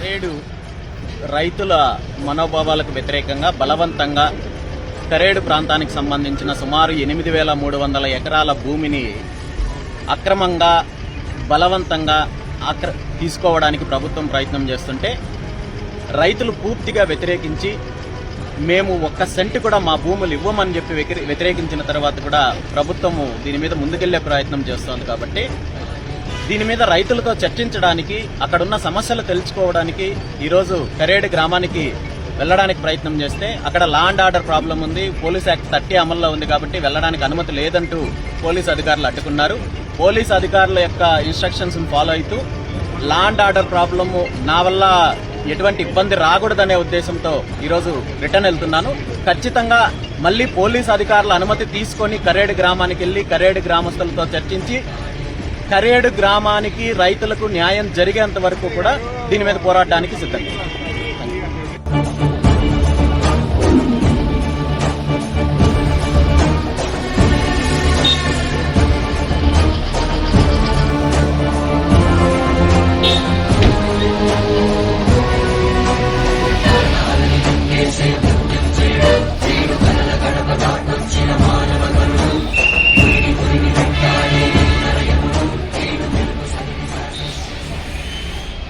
కరేడు రైతుల మనోభావాలకు వ్యతిరేకంగా బలవంతంగా కరేడు ప్రాంతానికి సంబంధించిన సుమారు 8,300 ఎకరాల భూమిని అక్రమంగా బలవంతంగా తీసుకోవడానికి ప్రభుత్వం ప్రయత్నం చేస్తుంటే రైతులు పూర్తిగా వ్యతిరేకించి మేము ఒక్క సెంటు కూడా మా భూములు ఇవ్వమని చెప్పి వ్యతిరేకించిన తర్వాత కూడా ప్రభుత్వము దీని మీద ముందుకెళ్లే ప్రయత్నం చేస్తోంది. కాబట్టి దీని మీద రైతులతో చర్చించడానికి, అక్కడున్న సమస్యలు తెలుసుకోవడానికి ఈరోజు కరేడు గ్రామానికి వెళ్లడానికి ప్రయత్నం చేస్తే అక్కడ లా అండ్ ఆర్డర్ ప్రాబ్లం ఉంది, పోలీస్ యాక్ట్ 30 అమల్లో ఉంది కాబట్టి వెళ్లడానికి అనుమతి లేదంటూ పోలీసు అధికారులు అడ్డుకున్నారు. పోలీసు అధికారుల యొక్క ఇన్స్ట్రక్షన్స్ ఫాలో అవుతూ లా అండ్ ఆర్డర్ ప్రాబ్లము నా వల్ల ఎటువంటి ఇబ్బంది రాకూడదనే ఉద్దేశంతో ఈరోజు రిటర్న్ వెళ్తున్నాను. ఖచ్చితంగా మళ్లీ పోలీసు అధికారుల అనుమతి తీసుకొని కరేడు గ్రామానికి వెళ్లి కరేడు గ్రామస్తులతో చర్చించి కరేడు గ్రామానికి రైతులకు న్యాయం జరిగేంత వరకు కూడా దీని మీద పోరాడడానికి సిద్ధంగా.